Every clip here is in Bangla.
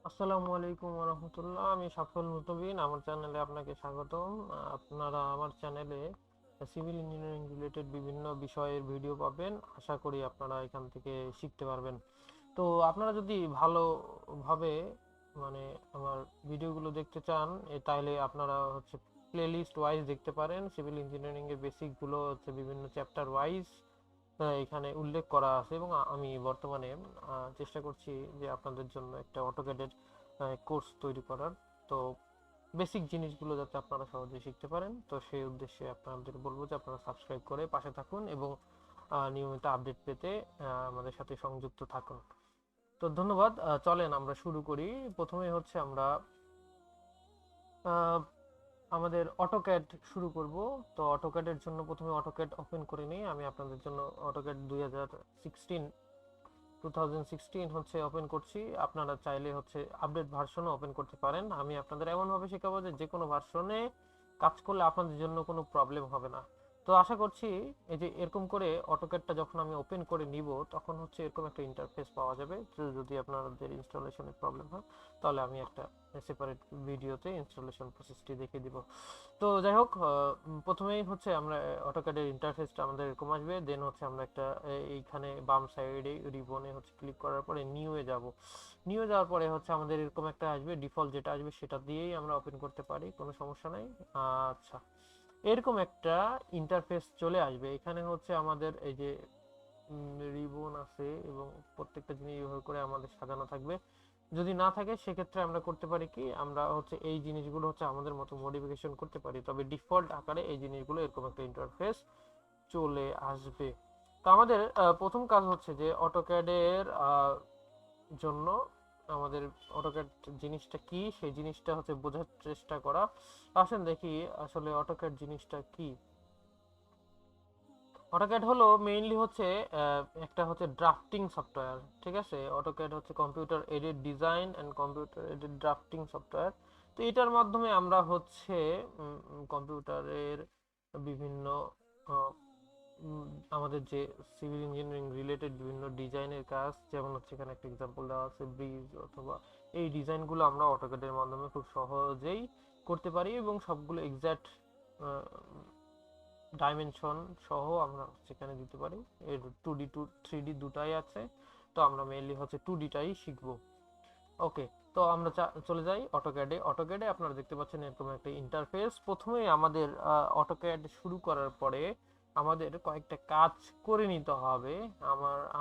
আসসালামুয়ালাইকুম রহমতুল্লাহ। আমি সাফল মুজনবিন, আমার চ্যানেলে আপনাকে স্বাগতম। আপনারা আমার চ্যানেলে সিভিল ইঞ্জিনিয়ারিং রিলেটেড বিভিন্ন বিষয়ের ভিডিও পাবেন। আশা করি আপনারা এখান থেকে শিখতে পারবেন। তো আপনারা যদি ভালোভাবে মানে আমার ভিডিওগুলো দেখতে চান, তাহলে আপনারা হচ্ছে প্লেলিস্ট ওয়াইজ দেখতে পারেন। সিভিল ইঞ্জিনিয়ারিং এর বেসিকগুলো হচ্ছে বিভিন্ন চ্যাপ্টার ওয়াইজ এখানে উল্লেখ করা আছে, এবং আমি বর্তমানে চেষ্টা করছি যে আপনাদের জন্য একটা অটোক্যাডের কোর্স তৈরি করার। তো বেসিক জিনিসগুলো যাতে আপনারা সহজে শিখতে পারেন, তো সেই উদ্দেশ্যে আপনাদের বলবো যে আপনারা সাবস্ক্রাইব করে পাশে থাকুন এবং নিয়মিত আপডেট পেতে আমাদের সাথে সংযুক্ত থাকুন। তো ধন্যবাদ। চলেন আমরা শুরু করি। প্রথমে হচ্ছে আমরা আহ, আমাদের অটোক্যাড শুরু করব। তো অটোক্যাডের জন্য প্রথমে অটোক্যাড ওপেন করে নিই। আমি আপনাদের জন্য অটোক্যাড 2016 হচ্ছে ওপেন করছি। আপনারা চাইলে হচ্ছে আপডেট ভার্সনও ওপেন করতে পারেন। আমি আপনাদের এমনভাবে শেখাবো যে যে কোনো ভার্সনে কাজ করলে আপনাদের জন্য কোনো প্রবলেম হবে না। তো আশা করছি এই যে এরকম করে অটোক্যাডটা যখন আমি ওপেন করে নিব, তখন হচ্ছে এরকম একটা ইন্টারফেস পাওয়া যাবে। তো যদি আপনাদের ইনস্টলেশনের প্রবলেম হয়, তাহলে আমি একটা সেপারেট ভিডিওতে ইনস্টলেশন প্রসেসটি দেখিয়ে দিব। তো যাই হোক, প্রথমেই হচ্ছে আমরা অটোক্যাডের ইন্টারফেসটা আমাদের এরকম আসবে। দেন হচ্ছে আমরা একটা এইখানে বাম সাইডে রিবনে হচ্ছে ক্লিক করার পরে নিউ এ যাব। নিউ এ যাওয়ার পরে হচ্ছে আমাদের এরকম একটা আসবে, ডিফল্ট যেটা আসবে সেটা দিয়েই আমরা ওপেন করতে পারি, কোনো সমস্যা নাই। আচ্ছা, এরকম একটা ইন্টারফেস চলে আসবে। এখানে হচ্ছে আমাদের এই যে রিবন আছে এবং প্রত্যেকটা জিনিস ব্যবহার করে আমাদের সাজানো থাকবে। যদি না থাকে সেক্ষেত্রে আমরা করতে পারি কি, আমরা হচ্ছে এই জিনিসগুলো হচ্ছে আমাদের মতো মডিফিকেশন করতে পারি, তবে ডিফল্ট আকারে এই জিনিসগুলো এরকম একটা ইন্টারফেস চলে আসবে। তো আমাদের প্রথম কাজ হচ্ছে যে অটোক্যাডের জন্য আমাদের অটোক্যাড জিনিসটা কি সেই জিনিসটা হচ্ছে বোঝার চেষ্টা করা। আসেন দেখি আসলে অটোক্যাড জিনিসটা কি। অটোক্যাড হলো মেইনলি হচ্ছে একটা হচ্ছে ড্রাফটিং সফটওয়্যার। ঠিক আছে, অটোক্যাড হচ্ছে computer aided design and computer aided drafting software. তো এটার মাধ্যমে আমরা হচ্ছে কম্পিউটারের বিভিন্ন আহ, উম, আমাদের যে সিভিল ইঞ্জিনিয়ারিং রিলেটেড বিভিন্ন ডিজাইনের কাজ, যেমন হচ্ছে এখানে একটা এক্সাম্পল দেওয়া আছে ব্রিজ অথবা এই ডিজাইনগুলো আমরা অটোক্যাডের মাধ্যমে খুব সহজেই করতে পারি, এবং সবগুলো এক্সাক্ট ডাইমেনশন সহ আমরা সেখানে দিতে পারি। এর 2D টু 3D দুটাই আছে। তো আমরা মেইনলি হচ্ছে 2Dটাই শিখবো। ওকে, তো আমরা চলে যাই অটোক্যাডে। অটোক্যাডে আপনারা দেখতে পাচ্ছেন এরকম একটা ইন্টারফেস। প্রথমে আমাদের অটোক্যাড শুরু করার পরে আমাদের কয়েকটা কাজ করে নিতে হবে।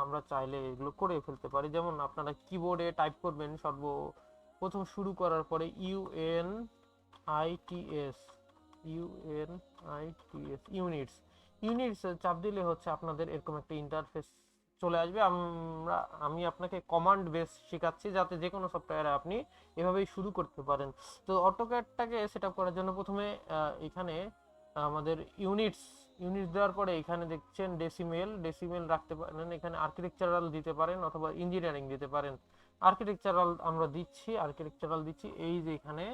আমরা চাইলে এগুলো করে ফেলতে পারি। যেমন আপনারা কিবোর্ডে টাইপ করবেন সর্বপ্রথম শুরু করার পরে ইউএনআইটিএস, ইউনিটস। ইউনিটস চাপ দিলে হচ্ছে আপনাদের এরকম একটা ইন্টারফেস চলে আসবে। আমি আপনাকে কমান্ড বেস শেখাচ্ছি যাতে যে কোনো সফটওয়্যারে আপনি এভাবেই শুরু করতে পারেন। তো অটোক্যাডটাকে সেট আপ করার জন্য প্রথমে এখানে আমাদের ইউনিটস দেওয়ার পরে এখানে দেখছেন ডেসিমেল রাখতে পারেন, এখানে আর্কিটেকচারাল দিতে পারেন অথবা ইঞ্জিনিয়ারিং দিতে পারেন। আর্কিটেকচারাল দিচ্ছি এই যে এখানে।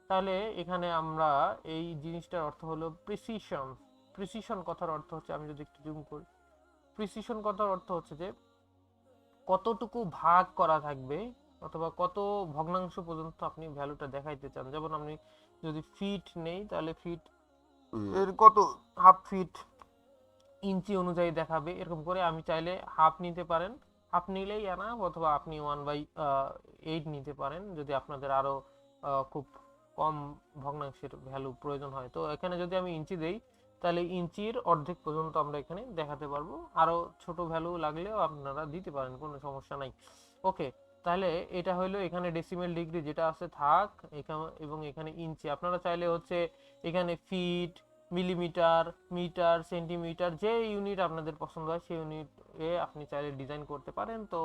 তাহলে এখানে আমরা এই জিনিসটার অর্থ হলো প্রিসিশন। প্রিসিশন কথার অর্থ হচ্ছে, আমি যদি একটু জুম করি, প্রিসিশন কথার অর্থ হচ্ছে যে কতটুকু ভাগ করা থাকবে অথবা কত ভগ্নাংশ পর্যন্ত আপনি ভ্যালুটা দেখাইতে চান। যেমন আমি যদি ফিট নেই, তাহলে ফিট এর কত, হাফ ফিট ইঞ্চি অনুযায়ী দেখাবে। এরকম করে আমি চাইলে হাফ নিতে পারেন, হাফ নিলেই এনাফ, অথবা আপনি 1/8 নিতে পারেন যদি আপনাদের আরো খুব কম ভগ্নাংশের ভ্যালু প্রয়োজন হয়। তো এখানে যদি আমি ইঞ্চি দেই, তাহলে ইঞ্চির অর্ধেক পর্যন্ত আমরা এখানে দেখাতে পারবো। আরো ছোট ভ্যালু লাগলেও আপনারা দিতে পারেন, কোনো সমস্যা নাই। ওকে, তাহলে এটা হলো এখানে ডেসিমেল ডিগ্রি যেটা আছে থাক এখানে, এবং এখানে ইঞ্চি। আপনারা চাইলে হচ্ছে এখানে ফিট, মিলিমিটার, মিটার, সেন্টিমিটার, যে ইউনিট আপনাদের পছন্দ হয় সেই ইউনিট এ আপনি চাইলে ডিজাইন করতে পারেন। তো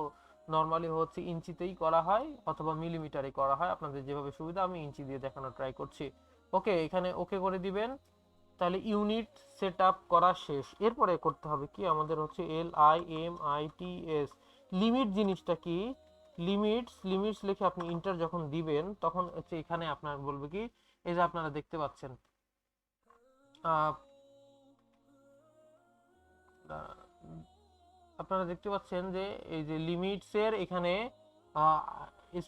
নর্মালি হচ্ছে ইঞ্চিতেই করা হয় অথবা মিলিমিটারে করা হয়, আপনাদের যেভাবে সুবিধা। আমি ইঞ্চি দিয়ে দেখানোর ট্রাই করছি। ওকে, এখানে ওকে করে দিবেন। তাহলে ইউনিট সেট আপ করা শেষ। এরপরে করতে হবে কি, আমাদের হচ্ছে LIMITS, লিমিট জিনিসটা কি। লিমিটস লিখে আপনি ইন্টার যখন দিবেন, তখন হচ্ছে এখানে আপনার বলবে কি, এই যে আপনারা দেখতে পাচ্ছেন আহ, আপনারা দেখতে পাচ্ছেন যে এই যে লিমিটস এর এখানে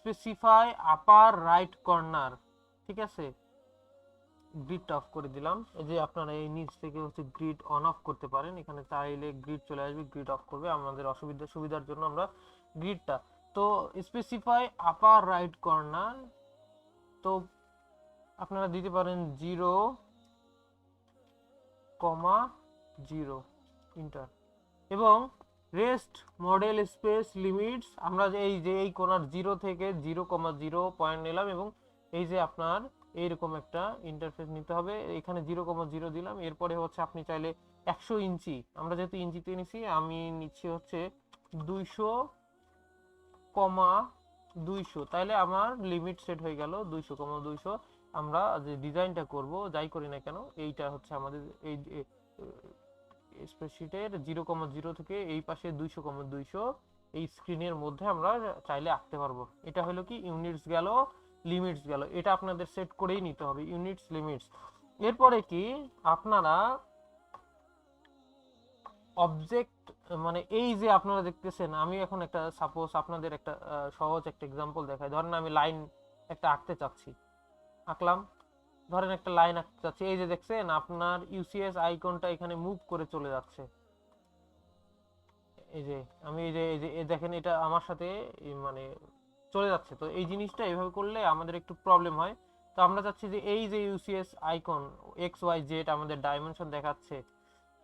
স্পেসিফাই আপার রাইট কর্নার, ঠিক আছে, গ্রিড অফ করে দিলাম। এই যে আপনারা এই নিচ থেকে হচ্ছে গ্রিড অন অফ করতে পারেন, এখানে চাইলে গ্রিড চলে আসবে, গ্রিড অফ করবে, আমাদের সুবিধার জন্য আমরা গ্রিডটা। তো স্পেসিফাই আপার রাইট কর্নার, তো আপনারা দিতে পারেন 0,0 ইন্টার, এবং রেস্ট মডেল স্পেস লিমিটস, আমরা যে এই কোণার 0 থেকে 0,0 পয়েন্ট নিলাম, এবং এই যে আপনার এইরকম একটা ইন্টারফেস নিতে হবে, এখানে 0,0 দিলাম। এরপরে হচ্ছে আপনি চাইলে 100 ইঞ্চি, আমরা যেহেতু ইঞ্চিতে নিছি, আমি নিচ্ছি হচ্ছে 200,200, তাহলে আমার লিমিট সেট হয়ে গেল 200,200। আমরা যে ডিজাইনটা করব যাই করি না কেন, এইটা হচ্ছে আমাদের এই স্প্রেডশিটের 0,0 থেকে এই পাশে 200,200 এই স্ক্রিনের মধ্যে আমরা চাইলে আঁকতে পারবো। এটা হলো কি ইউনিটস গেল, লিমিটস গেল, এটা আপনাদের সেট করেই নিতে হবে, ইউনিটস লিমিটস। এরপরে কি আপনারা অবজেক্ট, মানে এই যে আপনারা দেখতেছেন, আমি এখন একটা সাপোজ আপনাদের একটা সহজ একটা এক্সাম্পল দেখাই। ধরেন আমি লাইন একটা আঁকতে চাচ্ছি, আঁকলাম, ধরেন একটা লাইন আঁকতে চাচ্ছি, এই যে দেখছেন আপনার ইউসিএস আইকনটা এখানে মুভ করে চলে যাচ্ছে, এই যে আমি এই যে দেখেন এটা আমার সাথে মানে চলে যাচ্ছে। তো এই জিনিসটা এভাবে করলে আমাদের একটু প্রবলেম হয়। তো আমরা চাচ্ছি যে এই যে UCS icon X Y Z আমাদের ডাইমেনশন দেখাচ্ছে,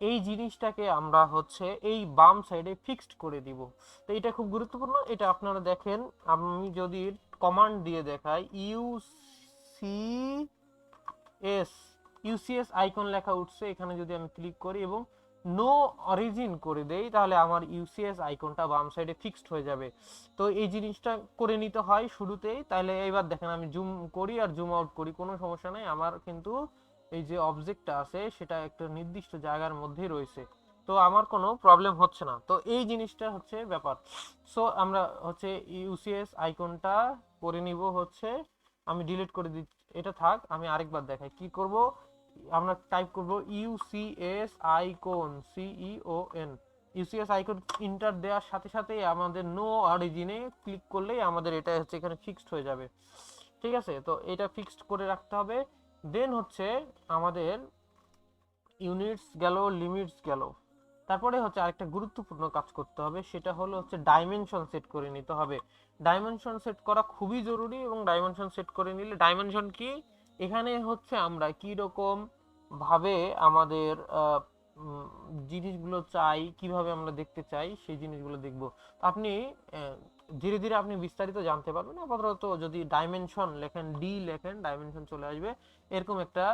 এই জিনিসটাকে আমরা হচ্ছে এই বাম সাইডে ফিক্সড করে দিব। তো এটা খুব গুরুত্বপূর্ণ, এটা আপনারা দেখেন, আমি যদি কমান্ড দিয়ে দেখাই, ইউসিএস আইকন লেখা উঠছে, এখানে যদি আমি ক্লিক করি এবং নো অরিজিন করে দেই, তাহলে আমার ইউসিএস আইকনটা বাম সাইডে ফিক্সড হয়ে যাবে। তো এই জিনিসটা করে নিতে হয় শুরুতেই। তাহলে এবার দেখেন আমি জুম করি আর জুম আউট করি, কোনো সমস্যা নেই, আমার কিন্তু এই যে অবজেক্টটা আছে সেটা একটা নির্দিষ্ট জায়গার মধ্যেই রয়েছে, তো আমার কোনো প্রবলেম হচ্ছে না। তো এই জিনিসটা হচ্ছে ব্যাপার। সো আমরা হচ্ছে ইউসিএস আইকনটা করে নিব হচ্ছে, আমি ডিলিট করে দিচ্ছি, এটা থাক, আমি আরেকবার দেখাই কি করব। আমরা টাইপ করব UCS icon, CEON, UCS icon enter দেওয়ার সাথে সাথে আমাদের নো অরিজিনে ক্লিক করলেই আমাদের এটা হচ্ছে এখানে ফিক্সড হয়ে যাবে, ঠিক আছে। তো এটা ফিক্সড করে রাখতে হবে। দেন হচ্ছে আমাদের ইউনিটস গেল, লিমিটস গেল, তারপরে হচ্ছে আরেকটা গুরুত্বপূর্ণ কাজ করতে হবে, সেটা হলো হচ্ছে ডাইমেনশন সেট করে নিতে হবে। ডাইমেনশন সেট করা খুবই জরুরি, এবং ডাইমেনশন সেট করে নিলে, ডাইমেনশন কি, এখানে হচ্ছে আমরা কি রকম ভাবে আমাদের জিনিসগুলো চাই, কিভাবে আমরা দেখতে চাই সেই জিনিসগুলো দেখব। আপনি ধীরে ধীরে আপনি বিস্তারিত জানতে পারবেন। আপাতত যদি ডাইমেনশন লেখেন, লেখেন, ডাইমেনশন চলে আসবে, এরকম একটা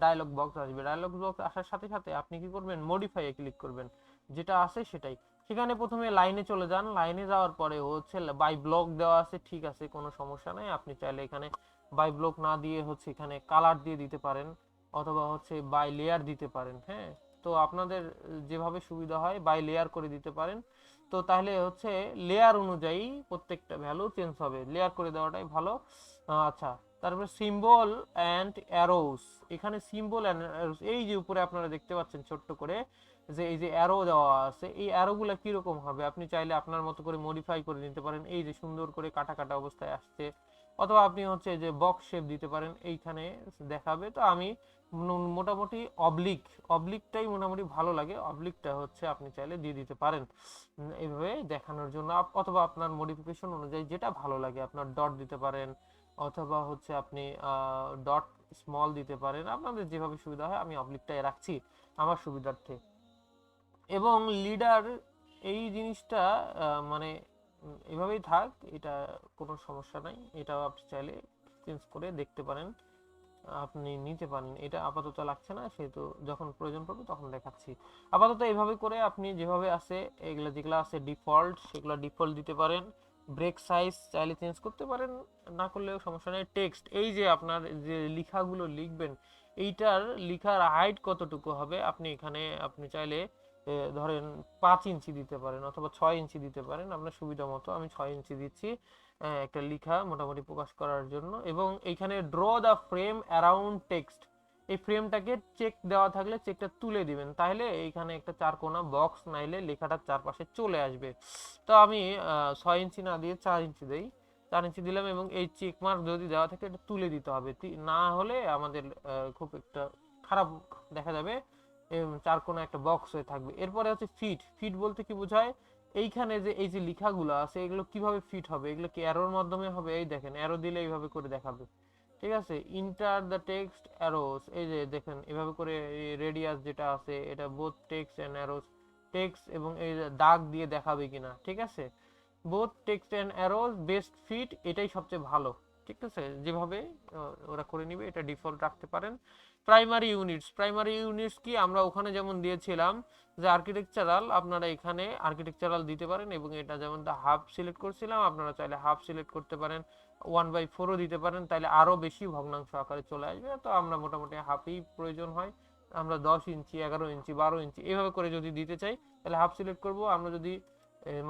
ডায়লগ বক্স আসবে। ডায়লগ বক্স আসার সাথে সাথে আপনি কি করবেন, মডিফাই এ ক্লিক করবেন, যেটা আছে সেটাই। সেখানে প্রথমে লাইনে চলে যান, লাইনে যাওয়ার পরে হচ্ছে বাই ব্লক দেওয়া আছে, ঠিক আছে, কোনো সমস্যা নাই। আপনি চাইলে এখানে বাই ব্লক না দিয়ে হচ্ছে এখানে কালার দিয়ে দিতে পারেন, অথবা হচ্ছে বাই লেয়ার দিতে পারেন। হ্যাঁ, তো আপনাদের যেভাবে সুবিধা হয় বাই লেয়ার করে দিতে পারেন। তো তাহলে হচ্ছে লেয়ার অনুযায়ী প্রত্যেকটা ভ্যালু চেঞ্জ হবে, লেয়ার করে দেওয়াটাই ভালো। আচ্ছা, তারপরে সিম্বল অ্যান্ড অ্যারোস, এখানে সিম্বল অ্যান্ড অ্যারোস, এই যে উপরে আপনারা দেখতে পাচ্ছেন ছোট্ট করে যে এই যে অ্যারো দেওয়া আছে, এই অ্যারোগুলো কিরকম হবে আপনি চাইলে আপনার মতো করে মডিফাই করে নিতে পারেন। এই যে সুন্দর করে কাটা কাটা অবস্থায় আসছে, অথবা আপনি হচ্ছে যে বক্স শেপ দিতে পারেন, এইখানে দেখাবে। তো আমি মোটামুটি অবলিকটাই মোটামুটি ভালো লাগে, অবলিকটা হচ্ছে আপনি চাইলে দিয়ে দিতে পারেন এইভাবে দেখানোর জন্য, অথবা আপনার মডিফিকেশন অনুযায়ী যেটা ভালো লাগে, আপনার ডট দিতে পারেন, অথবা হচ্ছে আপনি ডট স্মল দিতে পারেন, আপনাদের যেভাবে সুবিধা হয়। আমি অবলিকটাই রাখছি আমার সুবিধার্থে। এবং লিডার, এই জিনিসটা মানে এভাবেই থাক, এটা কোনো সমস্যা নাই, এটা আপনি চাইলে চেঞ্জ করে দেখতে পারেন, আপনি নিতে পারেন। এটা আপাতত লাগছে না, সেহেতু যখন প্রয়োজন পড়বে তখন দেখাচ্ছি। আপাতত এইভাবে করে আপনি যেভাবে আছে, এগুলো যেগুলো আছে ডিফল্ট, সেগুলো ডিফল্ট দিতে পারেন। ব্রেক সাইজ চাইলে চেঞ্জ করতে পারেন, না করলেও সমস্যা নেই। টেক্সট, এই যে আপনার যে লেখাগুলো লিখবেন, এইটার লেখার হাইট কতটুকু হবে, আপনি এখানে আপনি চাইলে ধরেন 5 ইঞ্চি দিতে পারেন, অথবা 6 ইঞ্চি দিতে পারেন, আপনার সুবিধা মতো। আমি 6 ইঞ্চি দিচ্ছি একটা লেখা মোটামুটি প্রকাশ করার জন্য। এবং এইখানে draw the frame around text, এই ফ্রেমটাকে চেক দেওয়া থাকলে চেকটা তুলে দিবেন, তাহলে এইখানে একটা চারকোনা বক্স নাইলে লেখাটার চারপাশে চলে আসবে। তো আমি 6 ইঞ্চি না দিয়ে 4 ইঞ্চি দেই, 4 ইঞ্চি দিলাম, এবং এই চেক মার্ক যদি দেওয়া থাকে এটা তুলে দিতে হবে, না হলে আমাদের খুব একটা খারাপ দেখা যাবে, চার কোণা একটা বক্স হয়ে থাকবে। এরপরে হচ্ছে ফিট। ফিট বলতে কি বোঝায়, এইখানে যে এই যে লেখাগুলো আছে এগুলো কিভাবে ফিট হবে, এগুলো কি অ্যারোর মাধ্যমে হবে, এই দেখেন অ্যারো দিলে এইভাবে করে দেখাবে, ঠিক আছে। ইন্টার দ্য টেক্সট অ্যারোস, এই যে দেখেন এভাবে করে রেডিয়াস যেটা আছে এটা both text and arrows, text এবং এই দাগ দিয়ে দেখাবে কিনা, ঠিক আছে। Both text and arrows best fit, এটাই সবচেয়ে ভালো, ঠিক আছে। যেভাবে ওরা করে নিবে এটা ডিফল্ট রাখতে পারেন। Primary units. প্রাইমারি ইউনিটস কি, আমরা ওখানে যেমন দিয়েছিলাম যে আর্কিটেকচারাল, আপনারা এখানে আর্কিটেকচারাল দিতে পারেন, এবং এটা যেমন হাফ সিলেক্ট করছিলাম, আপনারা চাইলে হাফ সিলেক্ট করতে পারেন, 1/4ও দিতে পারেন, তাহলে আরো বেশি ভগ্নাংশ আকারে চলে আসবে। তো আমরা মোটামুটি হাফই প্রয়োজন হয়, আমরা 10 ইঞ্চি 11 ইঞ্চি 12 ইঞ্চি এভাবে করে যদি দিতে চাই তাহলে হাফ সিলেক্ট করব। আমরা যদি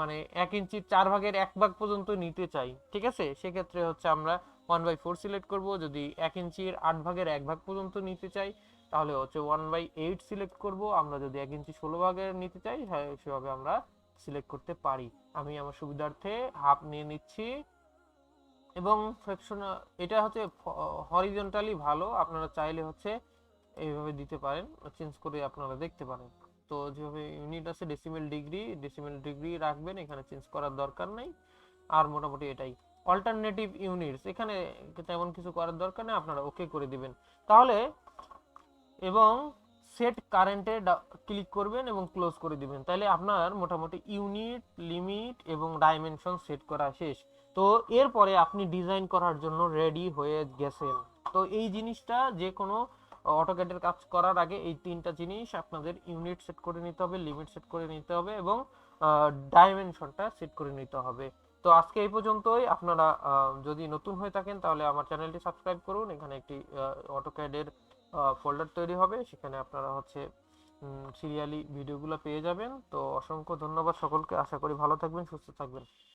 মানে 1 ইঞ্চির 4 ভাগের 1 ভাগ পর্যন্ত নিতে চাই, ঠিক আছে, সেক্ষেত্রে হচ্ছে আমরা 1/4 সিলেক্ট করব। যদি 1 ইঞ্চির 8 ভাগের 1 ভাগ পর্যন্ত নিতে চাই তাহলে হচ্ছে 1/8 সিলেক্ট করব। আমরা যদি 1 ইঞ্চি 16 ভাগের নিতে চাই, হ্যাঁ সেভাবে আমরা সিলেক্ট করতে পারি। আমি আমার সুবিধার্থে হাফ নিয়ে নিচ্ছি। এবং ফ্র্যাকশন, এটা হচ্ছে হরিজন্টালি ভালো, আপনারা চাইলে হচ্ছে এইভাবে দিতে পারেন, চেঞ্জ করে আপনারা দেখতে পারেন। তো যেভাবে ইউনিট আছে ডেসিমেল ডিগ্রি রাখবেন, এখানে চেঞ্জ করার দরকার নাই। আর মোটামুটি এটাই। অল্টারনেটিভ ইউনিটস, এখানে তেমন কিছু করার দরকার নেই, আপনারা ওকে করে দিবেন তাহলে। এবং সেট কারেন্টে ক্লিক করবেন এবং ক্লোজ করে দিবেন, তাহলে আপনার মোটামুটি ইউনিট, লিমিট এবং ডাইমেনশন সেট করা শেষ। তো এরপরে আপনি ডিজাইন করার জন্য রেডি হয়ে গেছেন। তো এই জিনিসটা যে কোনো অটোক্যাডের কাজ করার আগে এই 3টা জিনিস আপনাদের ইউনিট সেট করে নিতে হবে, লিমিট সেট করে নিতে হবে, এবং ডাইমেনশনটা সেট করে নিতে হবে। তো আজকে এই পর্যন্তই। আপনারা যদি নতুন হয়ে থাকেন তাহলে আমার চ্যানেলটি সাবস্ক্রাইব করুন। এখানে একটি অটোক্যাডের ফোল্ডার তৈরি হবে, সেখানে আপনারা হচ্ছে সিরিয়ালি ভিডিওগুলো পেয়ে যাবেন। তো অসংখ্য ধন্যবাদ সকলকে, আশা করি ভালো থাকবেন, সুস্থ থাকবেন।